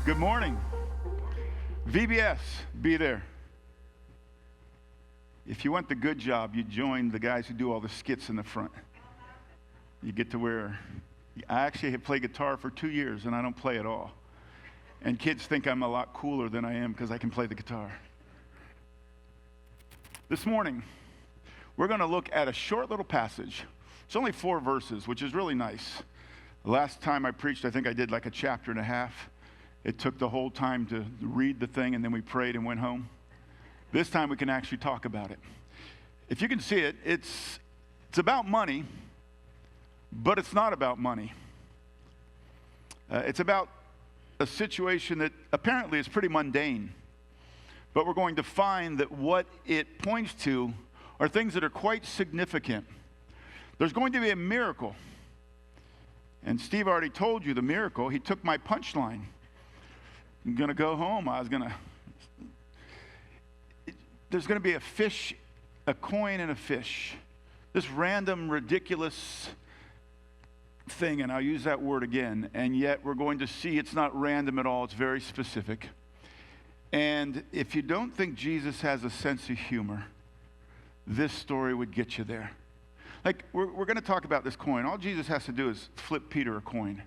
Good morning. VBS, be there. If you want the good job, you join the guys who do all the skits in the front. You get to wear. I actually have played guitar for 2 years, and I don't play at all. And kids think I'm a lot cooler than I am because I can play the guitar. This morning, we're going to look at a short little passage. It's only 4 verses, which is really nice. The last time I preached, I think I did like a chapter and a half. It took the whole time to read the thing, and then we prayed and went home. This time we can actually talk about it. If you can see it, it's about money, but it's not about money. It's about a situation that apparently is pretty mundane, but we're going to find that what it points to are things that are quite significant. There's going to be a miracle, and Steve already told you the miracle. He took my punchline. I'm going to go home. There's going to be a fish, a coin, and a fish. This random, ridiculous thing, and I'll use that word again, and yet we're going to see it's not random at all. It's very specific. And if you don't think Jesus has a sense of humor, this story would get you there. Like, we're going to talk about this coin. All Jesus has to do is flip Peter a coin.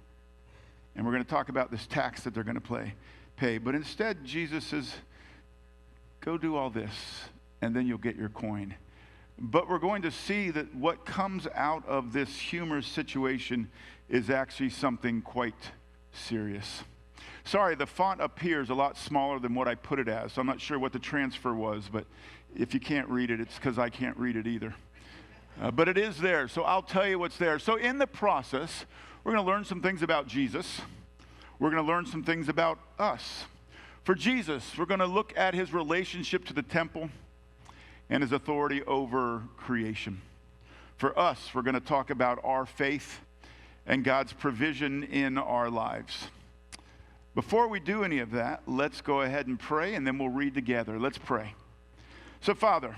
And we're going to talk about this tax that they're going to pay. But instead, Jesus says, go do all this, and then you'll get your coin. But we're going to see that what comes out of this humorous situation is actually something quite serious. Sorry, the font up here is a lot smaller than what I put it as, so I'm not sure what the transfer was, but if you can't read it, it's because I can't read it either. But it is there, so I'll tell you what's there. So in the process, we're going to learn some things about Jesus. We're going to learn some things about us. For Jesus, we're going to look at his relationship to the temple and his authority over creation. For us, we're going to talk about our faith and God's provision in our lives. Before we do any of that, let's go ahead and pray, and then we'll read together. Let's pray. So, Father,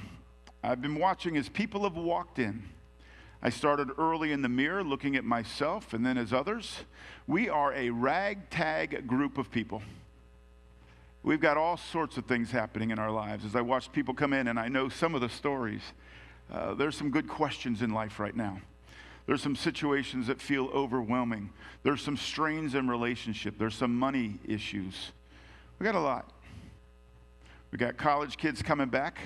I've been watching as people have walked in. I started early in the mirror looking at myself and then as others. We are a ragtag group of people. We've got all sorts of things happening in our lives. As I watch people come in, and I know some of the stories, there's some good questions in life right now. There's some situations that feel overwhelming. There's some strains in relationship. There's some money issues. We got a lot. We got college kids coming back,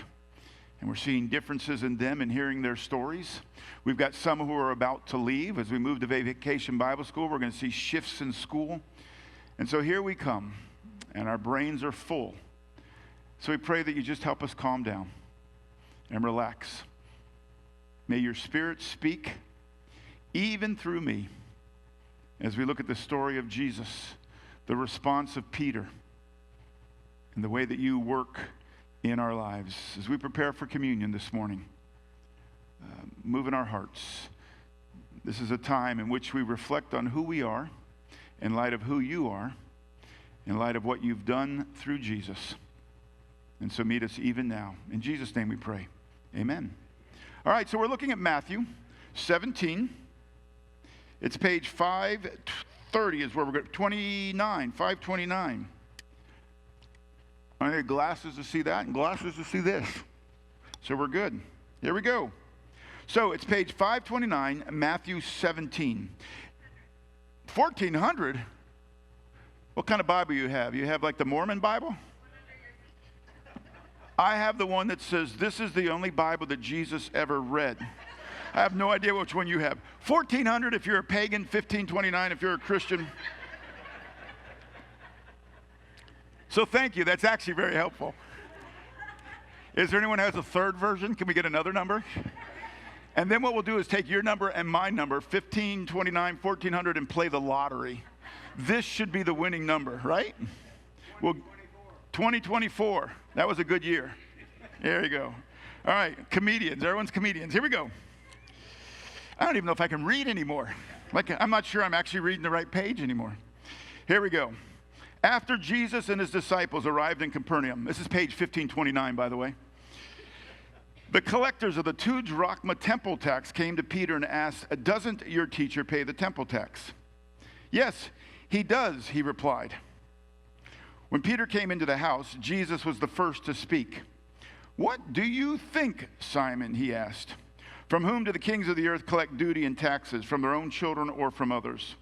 and we're seeing differences in them and hearing their stories. We've got some who are about to leave. As we move to Vacation Bible School, we're going to see shifts in school. And so here we come, and our brains are full. So we pray that you just help us calm down and relax. May your Spirit speak, even through me, as we look at the story of Jesus, the response of Peter, and the way that you work in our lives. As we prepare for communion this morning, move in our hearts. This is a time in which we reflect on who we are, in light of who you are, in light of what you've done through Jesus. And so meet us even now. In Jesus' name we pray. Amen. All right, so we're looking at Matthew 17. It's page 530 is where we're going. 529. I need glasses to see that and glasses to see this. So we're good. Here we go. So it's page 529, Matthew 17. 1400? What kind of Bible you have? You have like the Mormon Bible? I have the one that says, this is the only Bible that Jesus ever read. I have no idea which one you have. 1400 if you're a pagan, 1529 if you're a Christian. So thank you. That's actually very helpful. Is there anyone who has a third version? Can we get another number? And then what we'll do is take your number and my number, 1529, 1400, and play the lottery. This should be the winning number, right? 2024. That was a good year. There you go. All right, comedians. Everyone's comedians. Here we go. I don't even know if I can read anymore. I'm not sure I'm actually reading the right page anymore. Here we go. After Jesus and his disciples arrived in Capernaum, this is page 1529, by the way, the collectors of the 2 drachma temple tax came to Peter and asked, doesn't your teacher pay the temple tax? Yes, he does, he replied. When Peter came into the house, Jesus was the first to speak. "What do you think, Simon?" he asked. "From whom do the kings of the earth collect duty and taxes, from their own children or from others?"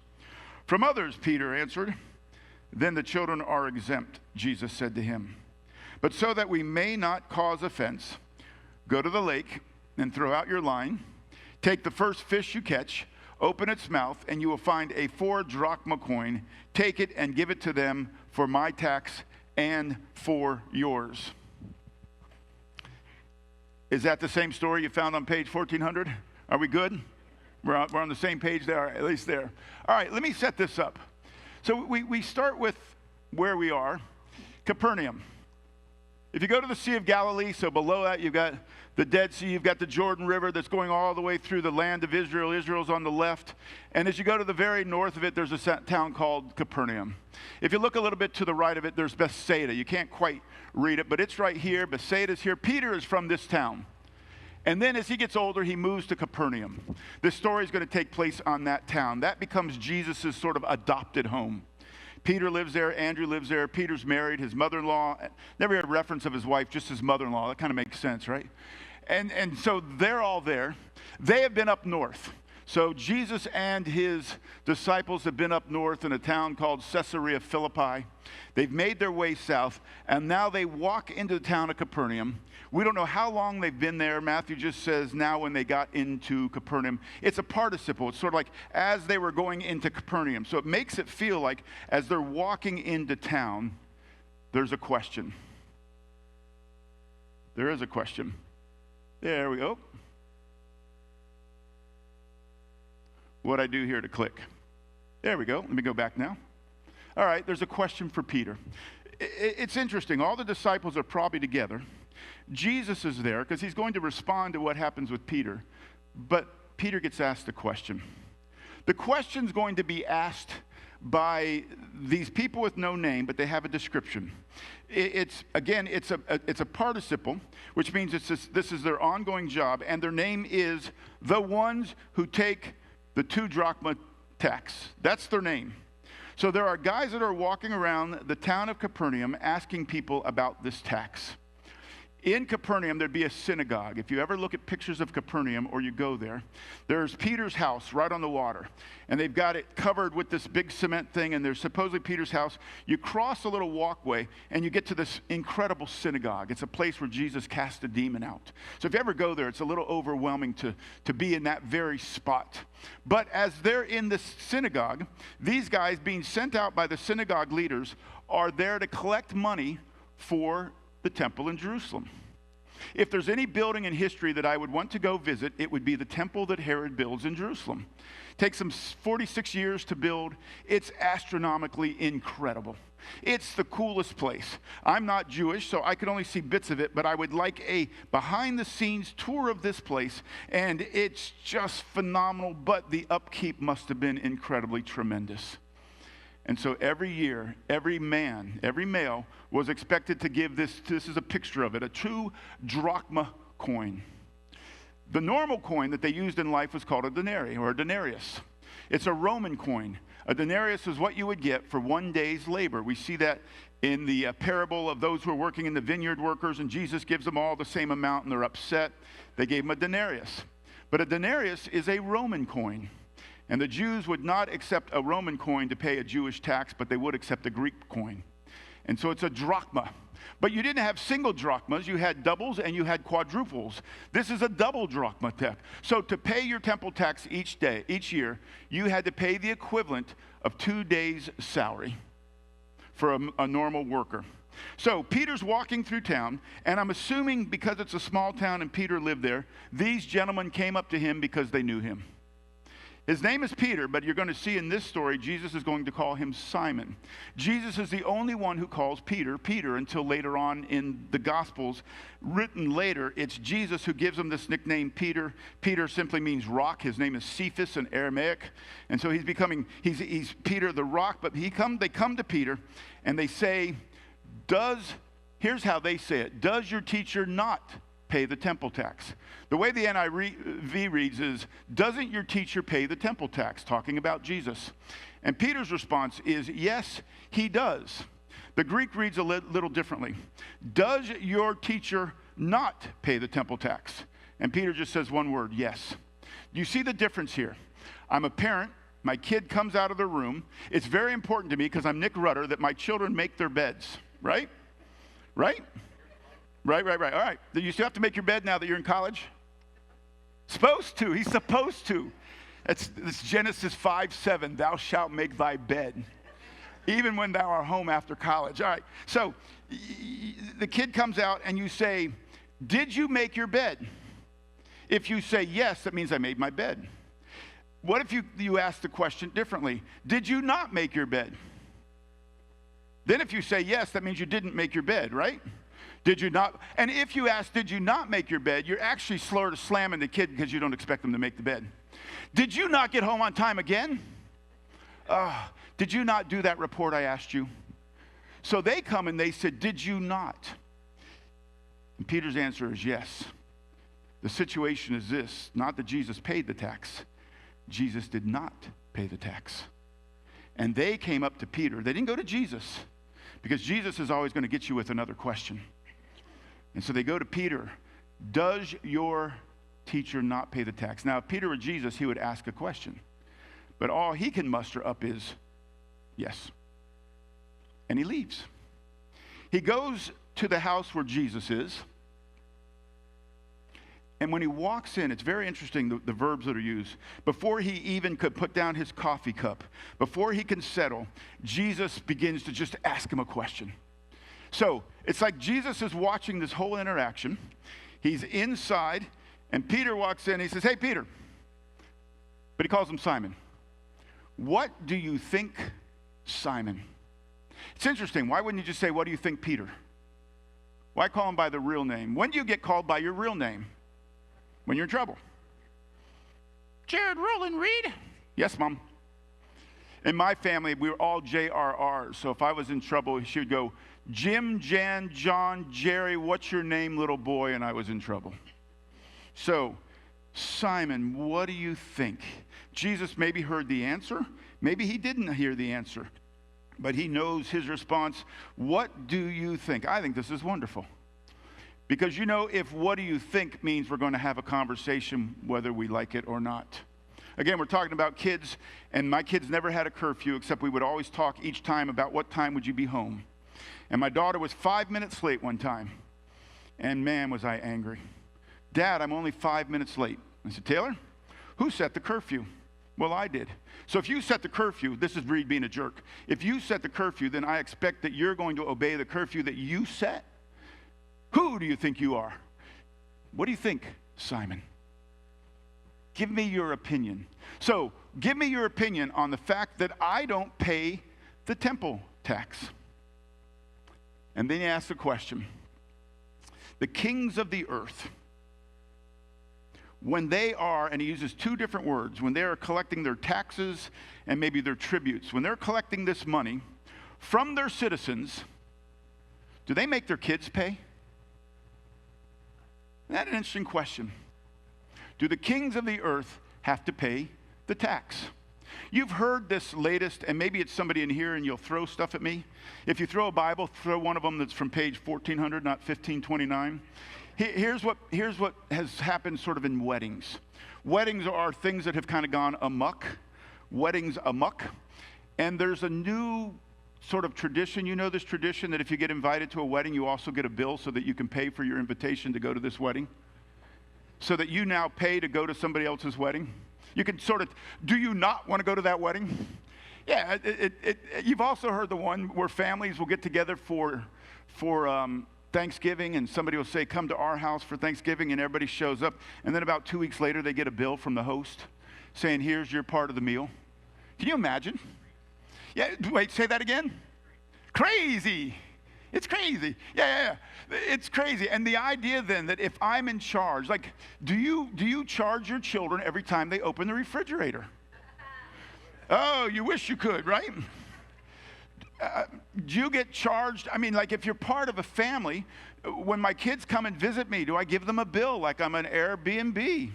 "From others," Peter answered. "Then the children are exempt," Jesus said to him. "But so that we may not cause offense, go to the lake and throw out your line. Take the first fish you catch, open its mouth, and you will find a 4-drachma coin. Take it and give it to them for my tax and for yours." Is that the same story you found on page 1400? Are we good? We're on the same page there, at least there. All right, let me set this up. So we start with where we are, Capernaum. If you go to the Sea of Galilee, so below that you've got the Dead Sea, you've got the Jordan River that's going all the way through the land of Israel. Israel's on the left. And as you go to the very north of it, there's a town called Capernaum. If you look a little bit to the right of it, there's Bethsaida. You can't quite read it, but it's right here. Bethsaida's here. Peter is from this town. And then as he gets older, he moves to Capernaum. This story is going to take place on that town. That becomes Jesus' sort of adopted home. Peter lives there, Andrew lives there, Peter's married, his mother-in-law, never heard a reference of his wife, just his mother-in-law. That kind of makes sense, right? And so they're all there. They have been up north. So Jesus and his disciples have been up north in a town called Caesarea Philippi. They've made their way south, and now they walk into the town of Capernaum. We don't know how long they've been there. Matthew just says now when they got into Capernaum. It's a participle. It's sort of like as they were going into Capernaum. So it makes it feel like as they're walking into town, there's a question. There is a question. There we go. What'd I do here to click? There we go. Let me go back now. All right, there's a question for Peter. It's interesting. All the disciples are probably together. Jesus is there because he's going to respond to what happens with Peter. But Peter gets asked a question. The question's going to be asked by these people with no name, but they have a description. It's a participle, which means this is their ongoing job, and their name is the ones who take the 2 drachma tax. That's their name. So there are guys that are walking around the town of Capernaum asking people about this tax. In Capernaum, there'd be a synagogue. If you ever look at pictures of Capernaum or you go there, there's Peter's house right on the water. And they've got it covered with this big cement thing, and there's supposedly Peter's house. You cross a little walkway, and you get to this incredible synagogue. It's a place where Jesus cast a demon out. So if you ever go there, it's a little overwhelming to be in that very spot. But as they're in this synagogue, these guys being sent out by the synagogue leaders are there to collect money for the temple in Jerusalem. If there's any building in history that I would want to go visit, it would be the temple that Herod builds in Jerusalem. Takes him 46 years to build. It's astronomically incredible. It's the coolest place. I'm not Jewish, so I could only see bits of it, but I would like a behind-the-scenes tour of this place, and it's just phenomenal, but the upkeep must have been incredibly tremendous. And so every year, every male was expected to give this is a picture of it, a 2 drachma coin. The normal coin that they used in life was called a denarii or a denarius. It's a Roman coin. A denarius is what you would get for 1 day's labor. We see that in the parable of those who are working in the vineyard workers, and Jesus gives them all the same amount, and they're upset. They gave them a denarius. But a denarius is a Roman coin. And the Jews would not accept a Roman coin to pay a Jewish tax, but they would accept a Greek coin. And so it's a drachma. But you didn't have single drachmas. You had doubles and you had quadruples. This is a double drachma tax. So to pay your temple tax each year, you had to pay the equivalent of 2 days' salary for a normal worker. So Peter's walking through town, and I'm assuming because it's a small town and Peter lived there, these gentlemen came up to him because they knew him. His name is Peter, but you're going to see in this story, Jesus is going to call him Simon. Jesus is the only one who calls Peter, Peter, until later on in the Gospels. Written later, it's Jesus who gives him this nickname, Peter. Peter simply means rock. His name is Cephas in Aramaic. And so he's Peter the rock, but they come to Peter, and they say, here's how they say it, does your teacher not pay the temple tax? The way the NIV reads is, doesn't your teacher pay the temple tax? Talking about Jesus. And Peter's response is, yes, he does. The Greek reads a little differently. Does your teacher not pay the temple tax? And Peter just says one word, yes. Do you see the difference here? I'm a parent. My kid comes out of the room. It's very important to me, because I'm Nick Rudder, that my children make their beds, right? Right? Right. All right. You still have to make your bed now that you're in college? Supposed to. He's supposed to. It's Genesis 5:7. Thou shalt make thy bed, even when thou art home after college. All right. So the kid comes out and you say, did you make your bed? If you say yes, that means I made my bed. What if you ask the question differently? Did you not make your bed? Then if you say yes, that means you didn't make your bed, right? Did you not? And if you ask, did you not make your bed, you're actually slower to slamming the kid because you don't expect them to make the bed. Did you not get home on time again? Did you not do that report I asked you? So they come and they said, did you not? And Peter's answer is yes. The situation is this, not that Jesus paid the tax. Jesus did not pay the tax. And they came up to Peter. They didn't go to Jesus, because Jesus is always going to get you with another question. And so they go to Peter. Does your teacher not pay the tax? Now, if Peter were Jesus, he would ask a question. But all he can muster up is yes. And he leaves. He goes to the house where Jesus is. And when he walks in, it's very interesting, the verbs that are used. Before he even could put down his coffee cup, before he can settle, Jesus begins to just ask him a question. So it's like Jesus is watching this whole interaction. He's inside, and Peter walks in. He says, hey, Peter. But he calls him Simon. What do you think, Simon? It's interesting. Why wouldn't you just say, what do you think, Peter? Why call him by the real name? When do you get called by your real name? When you're in trouble. Jared Roland Reed? Yes, Mom. In my family, we were all JRRs. So if I was in trouble, she would go, Jim, Jan, John, Jary, what's your name, little boy? And I was in trouble. So, Simon, what do you think? Jesus maybe heard the answer. Maybe he didn't hear the answer. But he knows his response. What do you think? I think this is wonderful. Because if what do you think means we're going to have a conversation whether we like it or not. Again, we're talking about kids, and my kids never had a curfew, except we would always talk each time about what time would you be home. And my daughter was 5 minutes late one time. And man, was I angry. Dad, I'm only 5 minutes late. I said, Taylor, who set the curfew? Well, I did. So if you set the curfew, this is Reed being a jerk. If you set the curfew, then I expect that you're going to obey the curfew that you set. Who do you think you are? What do you think, Simon? Give me your opinion. So, give me your opinion on the fact that I don't pay the temple tax. And then he asks the question. The kings of the earth, when they are, and he uses two different words, when they are collecting their taxes and maybe their tributes, when they're collecting this money from their citizens, do they make their kids pay? That's an interesting question. Do the kings of the earth have to pay the tax? You've heard this latest, and maybe it's somebody in here and you'll throw stuff at me. If you throw a Bible, throw one of them that's from page 1400, not 1529. Here's what has happened sort of in weddings. Weddings are things that have kind of gone amok. Weddings amok. And there's a new sort of tradition. You know this tradition that if you get invited to a wedding, you also get a bill so that you can pay for your invitation to go to this wedding? So that you now pay to go to somebody else's wedding? You can sort of, do you not want to go to that wedding? Yeah, you've also heard the one where families will get together for Thanksgiving, and somebody will say, come to our house for Thanksgiving, and everybody shows up. And then about 2 weeks later, they get a bill from the host saying, here's your part of the meal. Can you imagine? Yeah, wait, say that again? Crazy. It's crazy. Yeah. It's crazy. And the idea then that if I'm in charge, like, do you charge your children every time they open the refrigerator? Oh, you wish you could, right? Do you get charged? I mean, like if you're part of a family, when my kids come and visit me, do I give them a bill like I'm an Airbnb?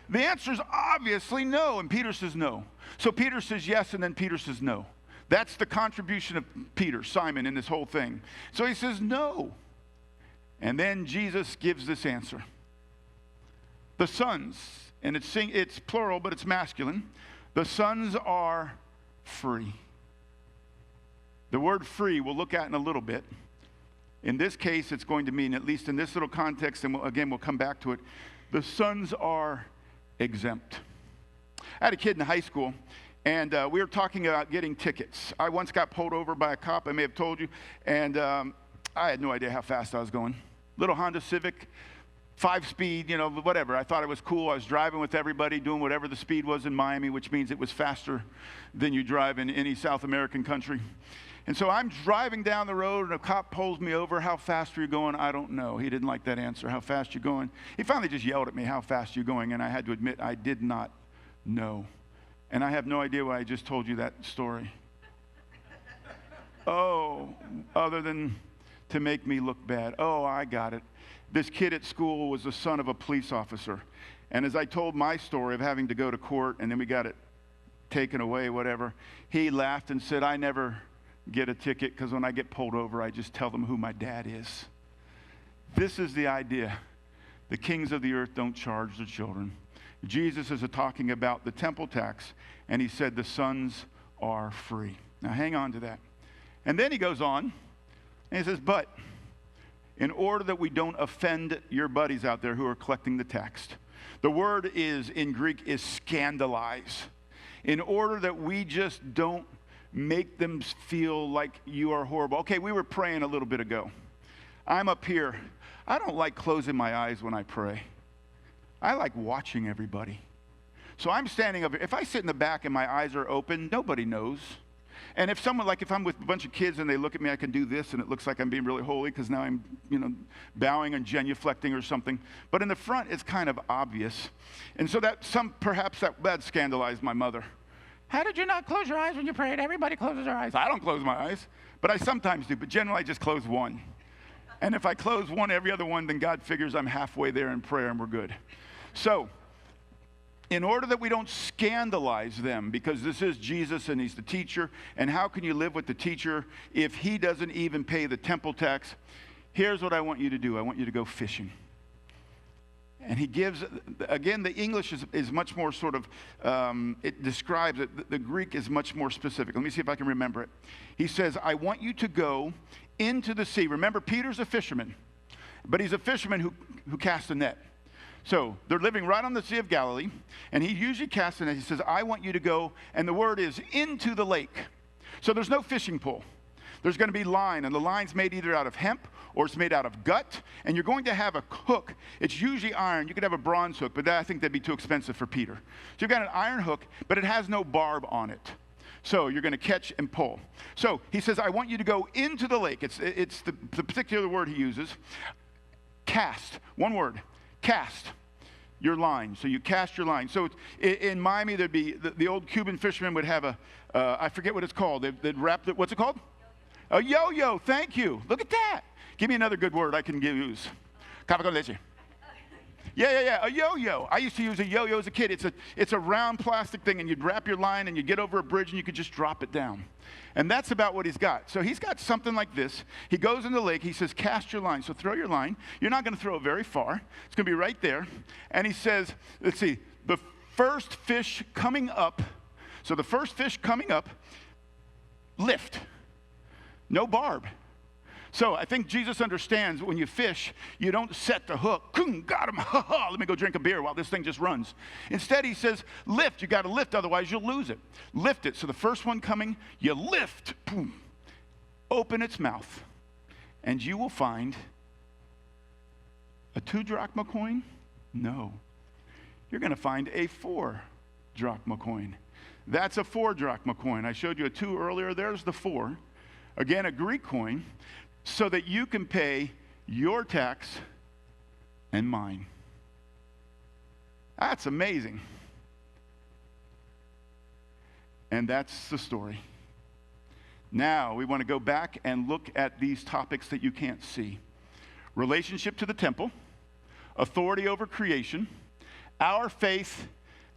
The answer is obviously no, and Peter says no. So Peter says yes, and then Peter says no. That's the contribution of Peter, Simon, in this whole thing. So he says, no. And then Jesus gives this answer. The sons, and it's plural, but it's masculine. The sons are free. The word free we'll look at in a little bit. In this case, it's going to mean, at least in this little context, and we'll come back to it, the sons are exempt. I had a kid in high school, and we were talking about getting tickets. I once got pulled over by a cop, I may have told you, and I had no idea how fast I was going. Little Honda Civic, 5-speed, whatever. I thought it was cool. I was driving with everybody, doing whatever the speed was in Miami, which means it was faster than you drive in any South American country. And so I'm driving down the road, and a cop pulls me over. How fast are you going? I don't know. He didn't like that answer. How fast you going? He finally just yelled at me, how fast are you going? And I had to admit, I did not know. And I have no idea why I just told you that story. Oh, other than to make me look bad. Oh, I got it. This kid at school was the son of a police officer. And as I told my story of having to go to court, and then we got it taken away, whatever, he laughed and said, I never get a ticket because when I get pulled over, I just tell them who my dad is. This is the idea. The kings of the earth don't charge their children. Jesus is talking about the temple tax, and he said the sons are free. Now hang on to that. And then he goes on, and he says, but in order that we don't offend your buddies out there who are collecting the tax, the word is in Greek is scandalize. In order that we just don't make them feel like you are horrible. Okay, we were praying a little bit ago. I'm up here. I don't like closing my eyes when I pray. I like watching everybody. So I'm standing up here. If I sit in the back and my eyes are open, nobody knows. And if someone, like if I'm with a bunch of kids and they look at me, I can do this and it looks like I'm being really holy because now I'm, bowing and genuflecting or something. But in the front, it's kind of obvious. And so perhaps that scandalized my mother. How did you not close your eyes when you prayed? Everybody closes their eyes. I don't close my eyes, but I sometimes do. But generally, I just close one. And if I close one, every other one, then God figures I'm halfway there in prayer and we're good. So, in order that we don't scandalize them, because this is Jesus and he's the teacher, and how can you live with the teacher if he doesn't even pay the temple tax? Here's what I want you to do. I want you to go fishing. And he gives, again, the English is much more sort of, it describes it. The Greek is much more specific. Let me see if I can remember it. He says, I want you to go into the sea. Remember, Peter's a fisherman, but he's a fisherman who casts a net. So they're living right on the Sea of Galilee, and he usually casts a net. He says, I want you to go, and the word is into the lake. So there's no fishing pole. There's going to be line, and the line's made either out of hemp or it's made out of gut, and you're going to have a hook. It's usually iron. You could have a bronze hook, but I think that'd be too expensive for Peter. So you've got an iron hook, but it has no barb on it. So you're going to catch and pull. So he says, I want you to go into the lake. It's the particular word he uses. Cast. One word. Cast your line. So you cast your line. So in Miami, there'd be the old Cuban fishermen would have I forget what it's called. They'd wrap it. What's it called? A yo-yo. Thank you. Look at that. Give me another good word I can use. Café con leche. Yeah. A yo-yo. I used to use a yo-yo as a kid. It's a round plastic thing, and you'd wrap your line, and you'd get over a bridge, and you could just drop it down. And that's about what he's got. So he's got something like this. He goes in the lake. He says, cast your line. So throw your line. You're not going to throw it very far. It's going to be right there. And he says, let's see, the first fish coming up. So the first fish coming up, lift. No barb. So I think Jesus understands when you fish, you don't set the hook. Got him. Let me go drink a beer while this thing just runs. Instead, he says, lift. You got to lift, otherwise you'll lose it. Lift it. So the first one coming, you lift. Boom. Open its mouth, and you will find a 2 drachma coin? No. You're going to find a 4 drachma coin. That's a 4 drachma coin. I showed you a 2 earlier. There's the 4. Again, a Greek coin, so that you can pay your tax and mine. That's amazing. And that's the story. Now, we want to go back and look at these topics that you can't see. Relationship to the temple, authority over creation, our faith,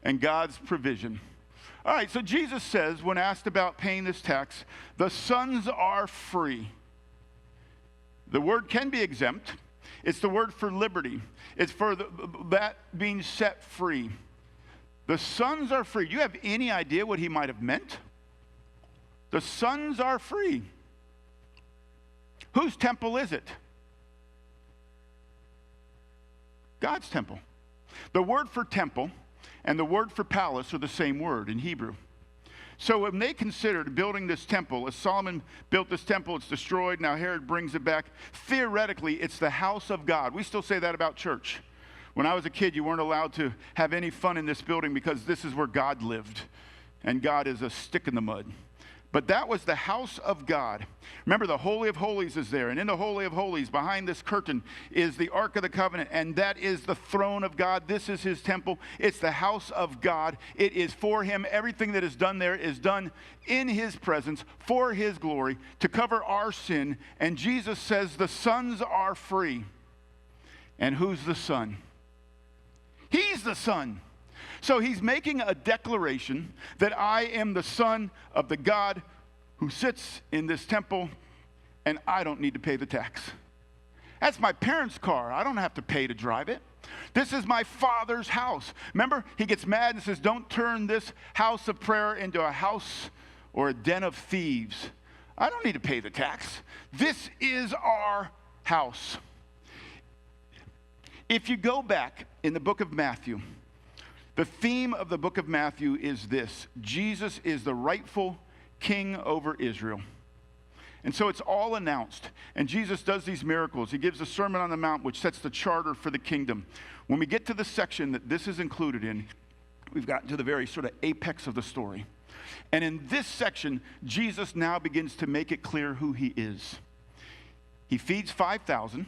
and God's provision. All right, so Jesus says, when asked about paying this tax, the sons are free. The word can be exempt. It's the word for liberty. It's for that being set free. The sons are free. Do you have any idea what he might have meant? The sons are free. Whose temple is it? God's temple. The word for temple and the word for palace are the same word in Hebrew. So when they considered building this temple, as Solomon built this temple, it's destroyed, now Herod brings it back. Theoretically, it's the house of God. We still say that about church. When I was a kid, you weren't allowed to have any fun in this building because this is where God lived. And God is a stick in the mud. But that was the house of God. Remember, the Holy of Holies is there. And in the Holy of Holies, behind this curtain, is the Ark of the Covenant. And that is the throne of God. This is his temple. It's the house of God. It is for him. Everything that is done there is done in his presence, for his glory, to cover our sin. And Jesus says the sons are free. And who's the son? He's the son. So he's making a declaration that I am the son of the God who sits in this temple, and I don't need to pay the tax. That's my parents' car. I don't have to pay to drive it. This is my Father's house. Remember, he gets mad and says, don't turn this house of prayer into a house or a den of thieves. I don't need to pay the tax. This is our house. If you go back in the book of Matthew, the theme of the book of Matthew is this: Jesus is the rightful king over Israel. And so it's all announced. And Jesus does these miracles. He gives the Sermon on the Mount, which sets the charter for the kingdom. When we get to the section that this is included in, we've gotten to the very sort of apex of the story. And in this section, Jesus now begins to make it clear who he is. He feeds 5,000,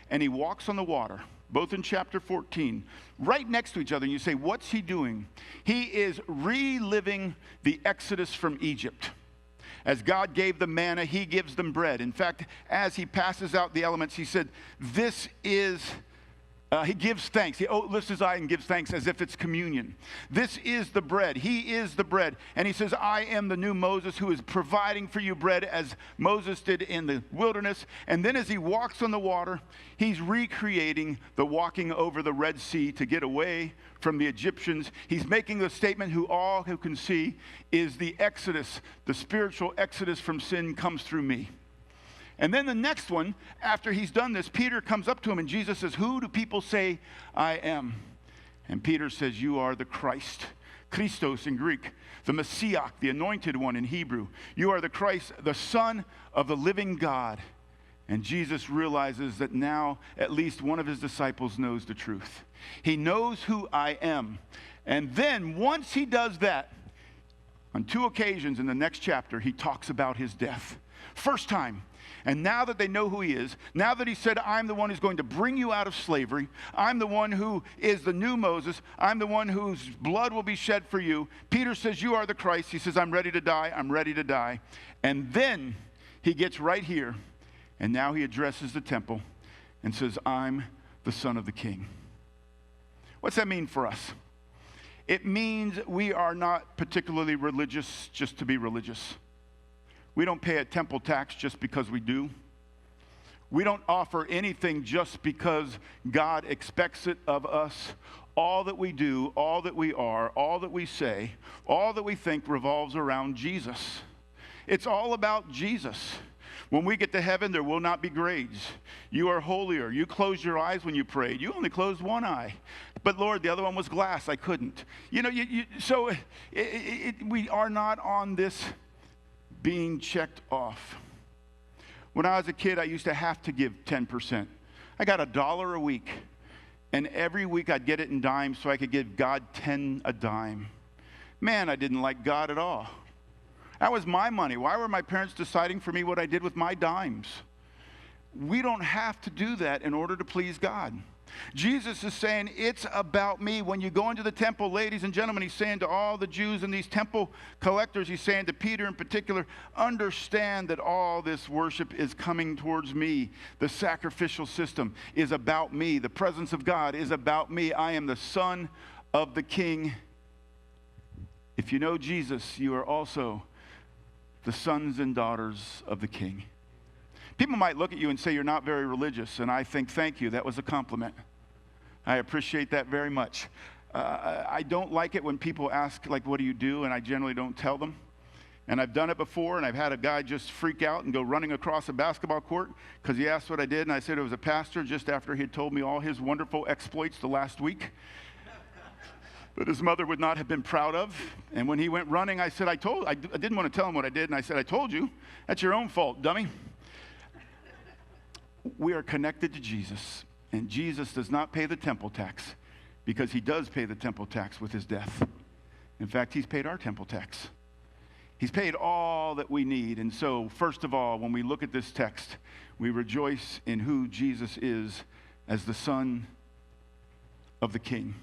and he walks on the water, both in chapter 14, right next to each other. And you say, what's he doing? He is reliving the Exodus from Egypt. As God gave them manna, he gives them bread. In fact, as he passes out the elements, he said, this is, he gives thanks. He lifts his eye and gives thanks as if it's communion. This is the bread. He is the bread. And he says, I am the new Moses who is providing for you bread as Moses did in the wilderness. And then as he walks on the water, he's recreating the walking over the Red Sea to get away from the Egyptians. He's making the statement all who can see is the exodus, the spiritual exodus from sin comes through me. And then the next one, after he's done this, Peter comes up to him and Jesus says, who do people say I am? And Peter says, you are the Christ. Christos in Greek, the Messiah, the anointed one in Hebrew. You are the Christ, the Son of the living God. And Jesus realizes that now at least one of his disciples knows the truth. He knows who I am. And then once he does that, on 2 occasions in the next chapter, he talks about his death. First time. And now that they know who he is, now that he said, I'm the one who's going to bring you out of slavery, I'm the one who is the new Moses, I'm the one whose blood will be shed for you, Peter says, you are the Christ. He says, I'm ready to die, I'm ready to die. And then he gets right here, and now he addresses the temple and says, I'm the Son of the King. What's that mean for us? It means we are not particularly religious just to be religious. We don't pay a temple tax just because we do. We don't offer anything just because God expects it of us. All that we do, all that we are, all that we say, all that we think revolves around Jesus. It's all about Jesus. When we get to heaven, there will not be grades. You are holier. You closed your eyes when you prayed. You only closed one eye. But Lord, the other one was glass. I couldn't. You know, we are not on this being checked off. When I was a kid, I used to have to give 10%. I got $1 a week, and every week I'd get it in dimes so I could give God 10 a dime. Man, I didn't like God at all. That was my money. Why were my parents deciding for me what I did with my dimes? We don't have to do that in order to please God. Jesus is saying, it's about me. When you go into the temple, ladies and gentlemen, he's saying to all the Jews and these temple collectors, he's saying to Peter in particular, understand that all this worship is coming towards me. The sacrificial system is about me. The presence of God is about me. I am the Son of the King. If you know Jesus, you are also the sons and daughters of the King. People might look at you and say you're not very religious, and I think, thank you, that was a compliment. I appreciate that very much. I don't like it when people ask, like, what do you do? And I generally don't tell them. And I've done it before, and I've had a guy just freak out and go running across a basketball court because he asked what I did, and I said it was a pastor just after he had told me all his wonderful exploits the last week that his mother would not have been proud of. And when he went running, I said, I didn't want to tell him what I did, and I said, I told you. That's your own fault, dummy. We are connected to Jesus, and Jesus does not pay the temple tax because he does pay the temple tax with his death. In fact, he's paid our temple tax. He's paid all that we need. And so, first of all, when we look at this text, we rejoice in who Jesus is as the Son of the King.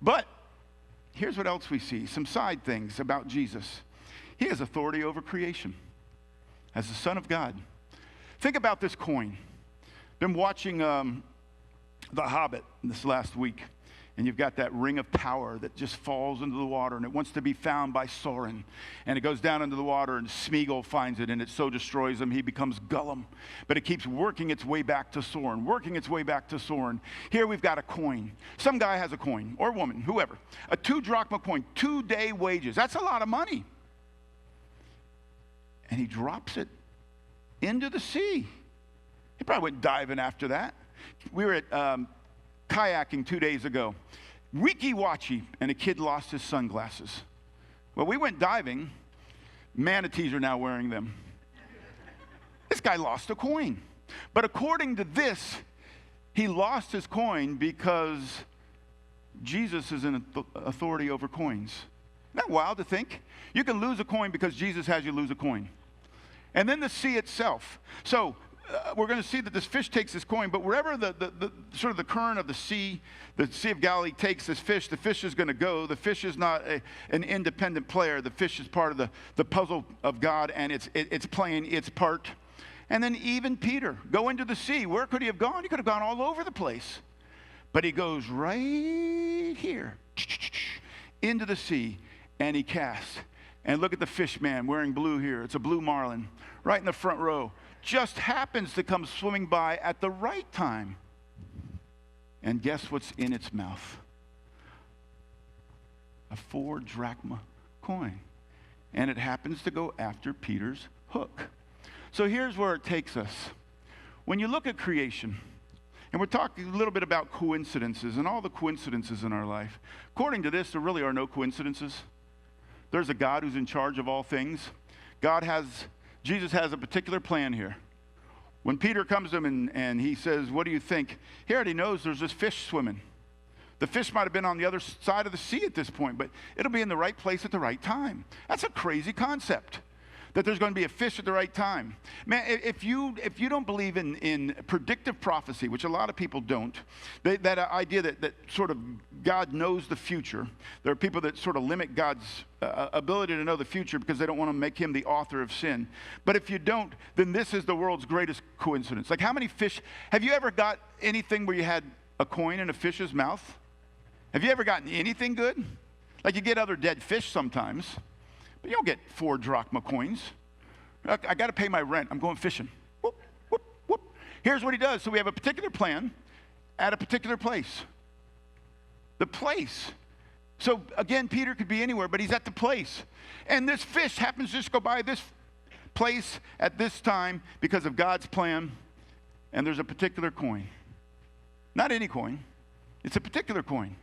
But here's what else we see, some side things about Jesus. He has authority over creation as the Son of God. Think about this coin. Been watching The Hobbit this last week. And you've got that ring of power that just falls into the water, and it wants to be found by Sauron. And it goes down into the water, and Smeagol finds it, and it so destroys him, he becomes Gollum. But it keeps working its way back to Sauron, working its way back to Sauron. Here we've got a coin. Some guy has a coin, or woman, whoever. A 2 drachma coin, 2-day wages. That's a lot of money. And he drops it into the sea. He probably went diving after that. We were at kayaking 2 days ago. Weeky-watchy, and a kid lost his sunglasses. Well, we went diving. Manatees are now wearing them. This guy lost a coin. But according to this, he lost his coin because Jesus is in authority over coins. Isn't that wild to think? You can lose a coin because Jesus has you lose a coin. And then the sea itself. So we're going to see that this fish takes this coin, but wherever the sort of the current of the Sea of Galilee takes this fish, the fish is going to go. The fish is not an independent player. The fish is part of the puzzle of God, and it's playing its part. And then even Peter, go into the sea. Where could he have gone? He could have gone all over the place. But he goes right here into the sea, and he casts. And look at the fish man wearing blue here. It's a blue marlin right in the front row. Just happens to come swimming by at the right time. And guess what's in its mouth? A 4 drachma coin. And it happens to go after Peter's hook. So here's where it takes us. When you look at creation, and we're talking a little bit about coincidences and all the coincidences in our life. According to this, there really are no coincidences. There's a God who's in charge of all things. Jesus has a particular plan here. When Peter comes to him and he says, what do you think? He already knows there's this fish swimming. The fish might have been on the other side of the sea at this point, but it'll be in the right place at the right time. That's a crazy concept, that there's going to be a fish at the right time. Man, if you don't believe in predictive prophecy, which a lot of people don't, that idea that sort of God knows the future. There are people that sort of limit God's ability to know the future because they don't want to make him the author of sin. But if you don't, then this is the world's greatest coincidence. Like, how many fish, have you ever got anything where you had a coin in a fish's mouth? Have you ever gotten anything good? Like, you get other dead fish sometimes, but you don't get 4 drachma coins. I got to pay my rent. I'm going fishing. Whoop, whoop, whoop. Here's what he does. So we have a particular plan at a particular place. The place. So again, Peter could be anywhere, but he's at the place. And this fish happens to just go by this place at this time because of God's plan. And there's a particular coin. Not any coin. It's a particular coin.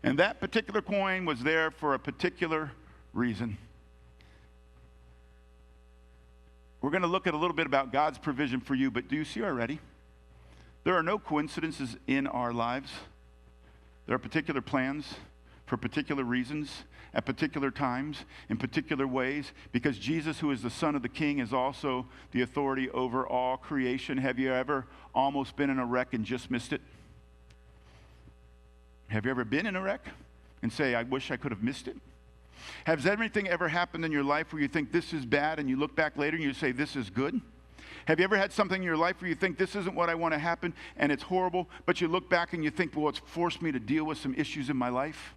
And that particular coin was there for a particular reason. We're going to look at a little bit about God's provision for you, but do you see already? There are no coincidences in our lives. There are particular plans for particular reasons, at particular times, in particular ways, because Jesus, who is the Son of the King, is also the authority over all creation. Have you ever almost been in a wreck and just missed it? Have you ever been in a wreck and say, I wish I could have missed it? Has anything ever happened in your life where you think this is bad and you look back later and you say this is good? Have you ever had something in your life where you think this isn't what I want to happen and it's horrible, but you look back and you think, well, it's forced me to deal with some issues in my life?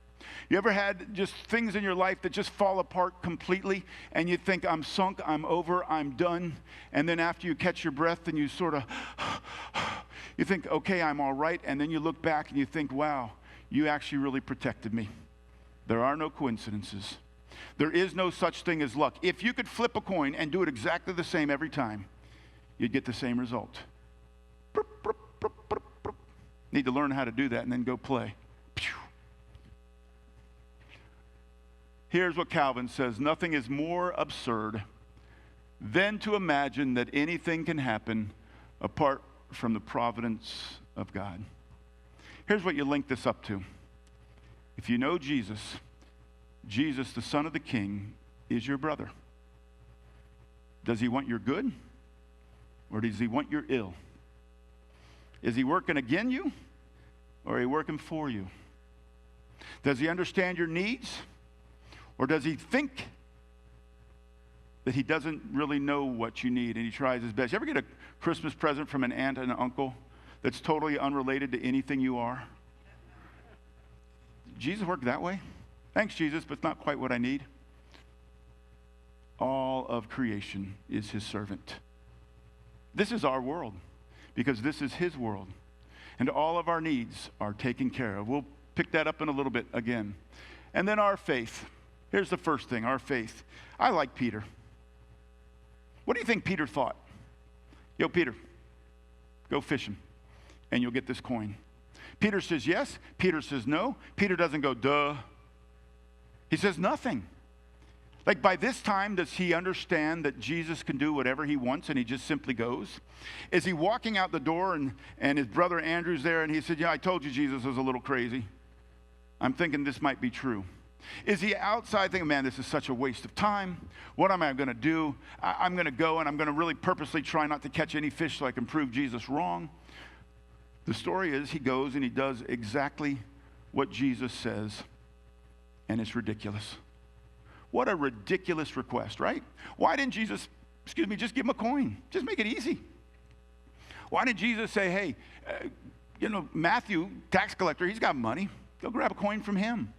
You ever had just things in your life that just fall apart completely and you think, I'm sunk, I'm over, I'm done. And then after you catch your breath and you sort of, you think, okay, I'm all right. And then you look back and you think, wow, you actually really protected me. There are no coincidences. There is no such thing as luck. If you could flip a coin and do it exactly the same every time, you'd get the same result. Need to learn how to do that and then go play. Here's what Calvin says: nothing is more absurd than to imagine that anything can happen apart from the providence of God. Here's what you link this up to. If you know Jesus, Jesus, the Son of the King, is your brother. Does he want your good, or does he want your ill? Is he working against you, or are he working for you? Does he understand your needs, or does he think that he doesn't really know what you need and he tries his best? You ever get a Christmas present from an aunt and an uncle that's totally unrelated to anything you are? Jesus worked that way? Thanks, Jesus, but it's not quite what I need. All of creation is his servant. This is our world because this is his world. And all of our needs are taken care of. We'll pick that up in a little bit again. And then our faith. Here's the first thing, our faith. I like Peter. What do you think Peter thought? Yo, Peter, go fishing and you'll get this coin. Peter says yes. Peter says no. Peter doesn't go, duh. He says nothing. Like, by this time, does he understand that Jesus can do whatever he wants and he just simply goes? Is he walking out the door and his brother Andrew's there and he said, yeah, I told you Jesus was a little crazy. I'm thinking this might be true. Is he outside thinking, man, this is such a waste of time. What am I going to do? I'm going to go and I'm going to really purposely try not to catch any fish so I can prove Jesus wrong. The story is he goes and he does exactly what Jesus says, and it's ridiculous. What a ridiculous request, right? Why didn't Jesus, just give him a coin? Just make it easy. Why did Jesus say, hey, Matthew, tax collector, he's got money. Go grab a coin from him.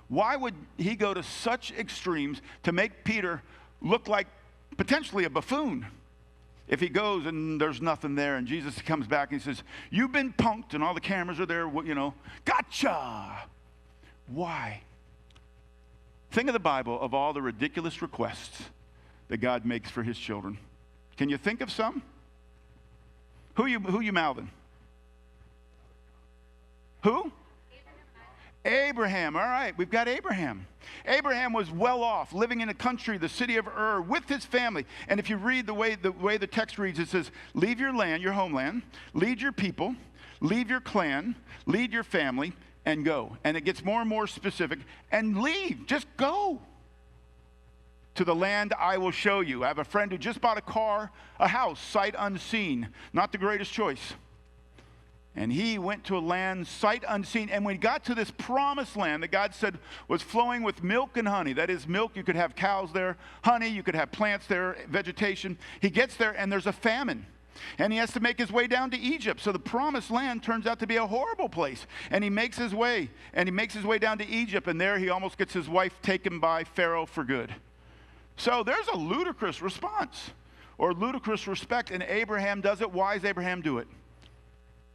Why would he go to such extremes to make Peter look like potentially a buffoon? If he goes and there's nothing there and Jesus comes back and he says, you've been punked, and all the cameras are there, gotcha. Why? Think of the Bible, of all the ridiculous requests that God makes for his children. Can you think of some? Who you mouthing? Who? Abraham. All right, we've got Abraham. Abraham was well off, living in a country, the city of Ur, with his family. And if you read the way the text reads, it says, leave your land, your homeland, lead your people, leave your clan, lead your family, and go. And it gets more and more specific. And leave. Just go to the land I will show you. I have a friend who just bought a house, sight unseen. Not the greatest choice. And he went to a land sight unseen. And when he got to this promised land that God said was flowing with milk and honey, that is milk, you could have cows there, honey, you could have plants there, vegetation. He gets there and there's a famine. And he has to make his way down to Egypt. So the promised land turns out to be a horrible place. And he makes his way down to Egypt. And there he almost gets his wife taken by Pharaoh for good. So there's a ludicrous response or ludicrous respect. And Abraham does it. Why does Abraham do it?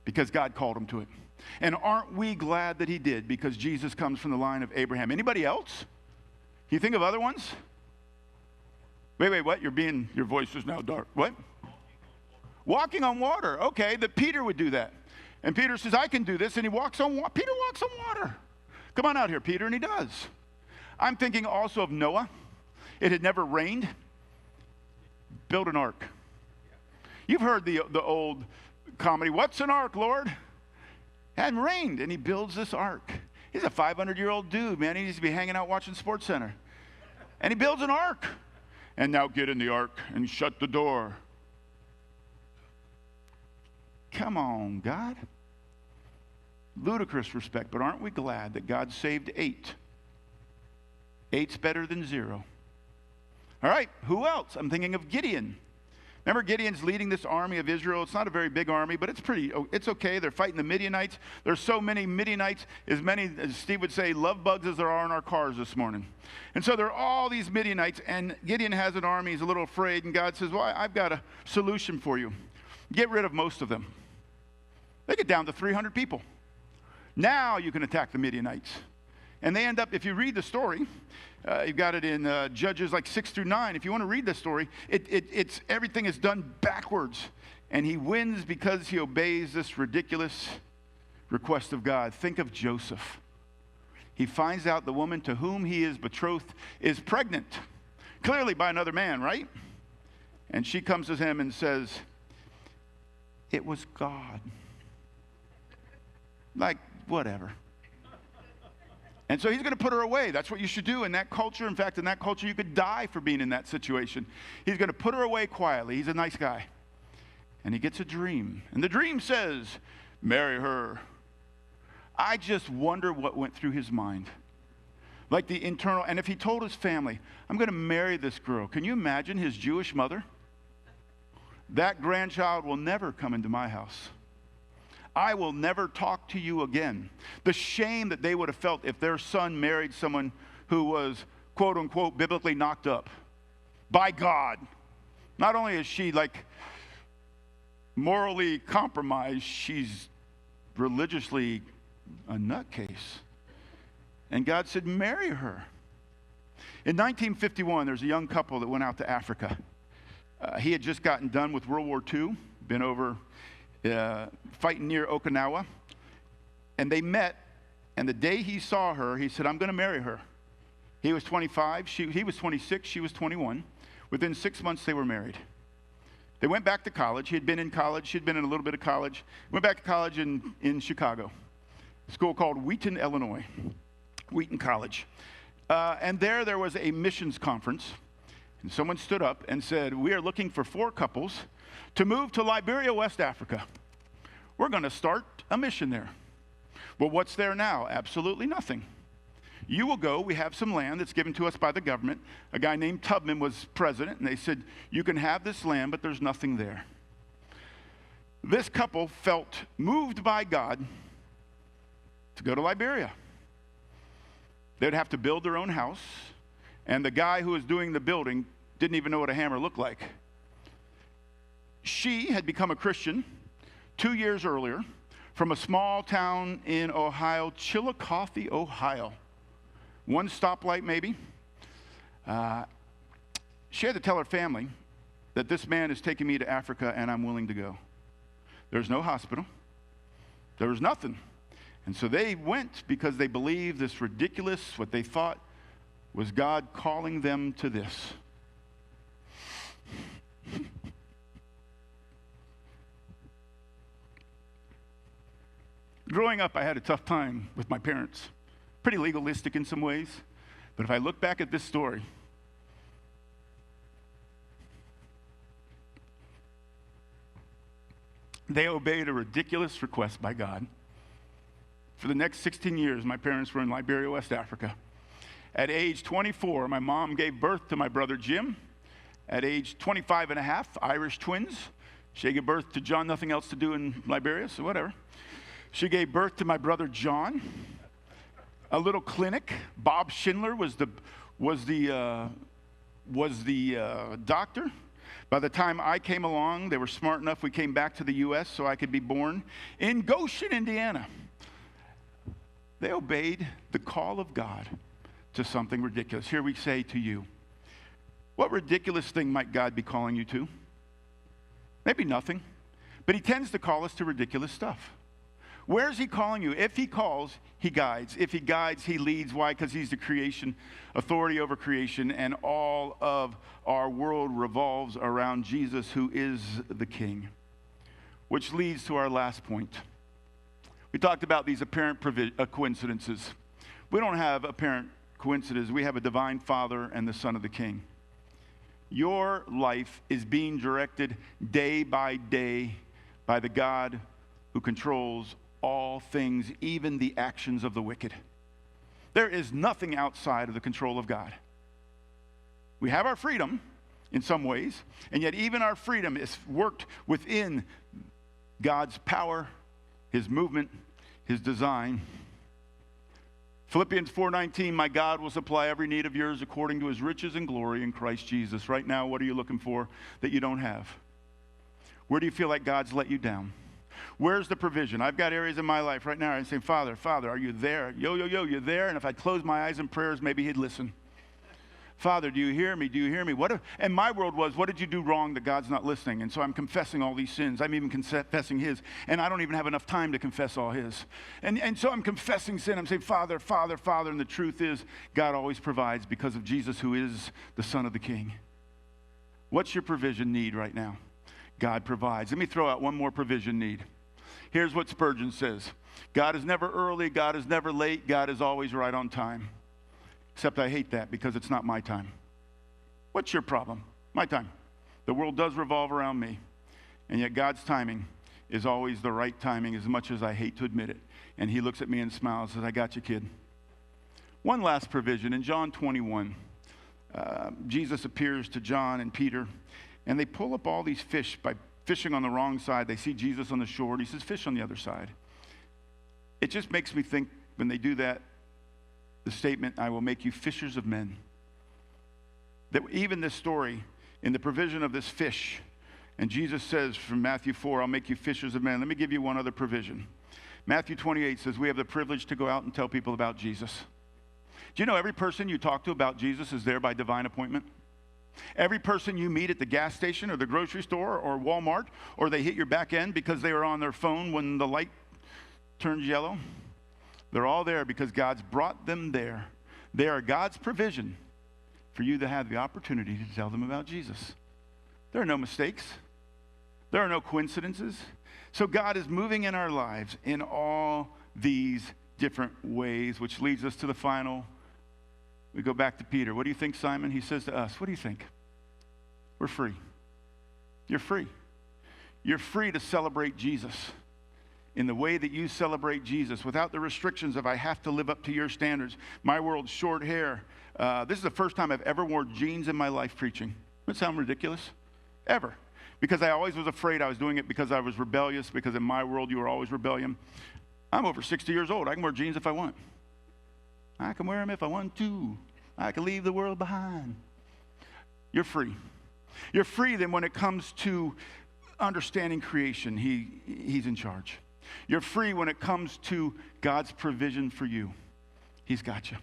Because God called him to it. And aren't we glad that he did? Because Jesus comes from the line of Abraham. Anybody else? Can you think of other ones? Wait, what? Your voice is now dark. What? Walking on water. Okay, that Peter would do that. And Peter says, I can do this. And he walks on water. Peter walks on water. Come on out here, Peter. And he does. I'm thinking also of Noah. It had never rained. Build an ark. You've heard the old comedy, what's an ark, Lord? It hadn't rained, and he builds this ark. He's a 500-year-old dude, man. He needs to be hanging out watching Sports Center. And he builds an ark. And now get in the ark and shut the door. Come on, God. Ludicrous respect, but aren't we glad that God saved 8? 8's better than 0. All right, who else? I'm thinking of Gideon. Remember, Gideon's leading this army of Israel. It's not a very big army, but it's okay. They're fighting the Midianites. There's so many Midianites, as many, as Steve would say, love bugs as there are in our cars this morning. And so there are all these Midianites, and Gideon has an army. He's a little afraid, and God says, well, I've got a solution for you. Get rid of most of them. They get down to 300 people. Now you can attack the Midianites. And they end up, if you read the story, you've got it in Judges like 6 through 9. If you want to read the story, it's everything is done backwards. And he wins because he obeys this ridiculous request of God. Think of Joseph. He finds out the woman to whom he is betrothed is pregnant, clearly by another man, right? And she comes to him and says, it was God. Like, whatever. And so he's going to put her away. That's what you should do in that culture. In fact, in that culture, you could die for being in that situation. He's going to put her away quietly. He's a nice guy. And he gets a dream. And the dream says, marry her. I just wonder what went through his mind. Like the internal, and if he told his family, I'm going to marry this girl. Can you imagine his Jewish mother? That grandchild will never come into my house. I will never talk to you again. The shame that they would have felt if their son married someone who was, quote unquote, biblically knocked up by God. Not only is she like morally compromised, she's religiously a nutcase. And God said, marry her. In 1951, there's a young couple that went out to Africa. He had just gotten done with World War II, been over fighting near Okinawa, and they met, and the day he saw her, he said, I'm going to marry her. He was 25, he was 26, she was 21. Within 6 months, they were married. They went back to college. He had been in college. She'd been in a little bit of college. Went back to college in Chicago, a school called Wheaton, Illinois, Wheaton College. And there was a missions conference, and someone stood up and said, we are looking for 4 couples to move to Liberia, West Africa. We're going to start a mission there. Well, what's there now? Absolutely nothing. You will go. We have some land that's given to us by the government. A guy named Tubman was president, and they said, you can have this land, but there's nothing there. This couple felt moved by God to go to Liberia. They'd have to build their own house, and the guy who was doing the building didn't even know what a hammer looked like. She had become a Christian 2 years earlier from a small town in Ohio, Chillicothe, Ohio. One stoplight maybe. She had to tell her family that this man is taking me to Africa and I'm willing to go. There's no hospital. There was nothing. And so they went because they believed this ridiculous, what they thought was God calling them to this. Growing up, I had a tough time with my parents. Pretty legalistic in some ways. But if I look back at this story, they obeyed a ridiculous request by God. For the next 16 years, my parents were in Liberia, West Africa. At age 24, my mom gave birth to my brother Jim. At age 25 and a half, Irish twins. She gave birth to John, nothing else to do in Liberia, so whatever. She gave birth to my brother John. A little clinic. Bob Schindler was the doctor. By the time I came along, they were smart enough. We came back to the U.S. so I could be born in Goshen, Indiana. They obeyed the call of God to something ridiculous. Here we say to you, what ridiculous thing might God be calling you to? Maybe nothing, but he tends to call us to ridiculous stuff. Where is he calling you? If he calls, he guides. If he guides, he leads. Why? Because he's the creation, authority over creation, and all of our world revolves around Jesus, who is the King. Which leads to our last point. We talked about these apparent coincidences. We don't have apparent coincidences. We have a divine Father and the Son of the King. Your life is being directed day by day by the God who controls all things, even the actions of the wicked. There is nothing outside of the control of God. We have our freedom in some ways, and yet even our freedom is worked within God's power, his movement, his design. Philippians 4:19, my God will supply every need of yours according to his riches and glory in Christ Jesus. Right now, what are you looking for that you don't have? Where do you feel like God's let you down? Where's the provision? I've got areas in my life right now. I'm saying, Father, are you there? Yo, you're there. And if I'd close my eyes in prayers, maybe he'd listen. Father, do you hear me? Do you hear me? And my world was, what did you do wrong that God's not listening? And so I'm confessing all these sins. I'm even confessing his. And I don't even have enough time to confess all his. And so I'm confessing sin. I'm saying, Father. And the truth is, God always provides because of Jesus, who is the Son of the King. What's your provision need right now? God provides. Let me throw out one more provision need. Here's what Spurgeon says. God is never early. God is never late. God is always right on time. Except I hate that because it's not my time. What's your problem? My time. The world does revolve around me. And yet God's timing is always the right timing, as much as I hate to admit it. And he looks at me and smiles and says, I got you, kid. One last provision. In John 21, Jesus appears to John and Peter, and they pull up all these fish by fishing on the wrong side. They see Jesus on the shore. He says, fish on the other side. It just makes me think, when they do that, the statement, I will make you fishers of men. That even this story, in the provision of this fish, and Jesus says from Matthew 4, I'll make you fishers of men. Let me give you one other provision. Matthew 28 says, we have the privilege to go out and tell people about Jesus. Do you know every person you talk to about Jesus is there by divine appointment? Every person you meet at the gas station or the grocery store or Walmart, or they hit your back end because they were on their phone when the light turns yellow, they're all there because God's brought them there. They are God's provision for you to have the opportunity to tell them about Jesus. There are no mistakes. There are no coincidences. So God is moving in our lives in all these different ways, which leads us to the final. We go back to Peter. What do you think, Simon? He says to us, what do you think? We're free. You're free. You're free to celebrate Jesus in the way that you celebrate Jesus, without the restrictions of I have to live up to your standards. My world's short hair. This is the first time I've ever worn jeans in my life preaching. Doesn't that sound ridiculous? Ever. Because I always was afraid I was doing it because I was rebellious, because in my world you were always rebellion. I'm over 60 years old. I can wear jeans if I want. I can wear them if I want to. I can leave the world behind. You're free. You're free then when it comes to understanding creation. He's in charge. You're free when it comes to God's provision for you. He's got you.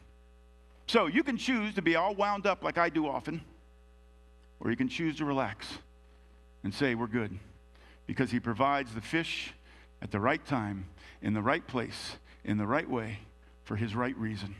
So you can choose to be all wound up like I do often, or you can choose to relax and say we're good, because he provides the fish at the right time, in the right place, in the right way, for his right reason.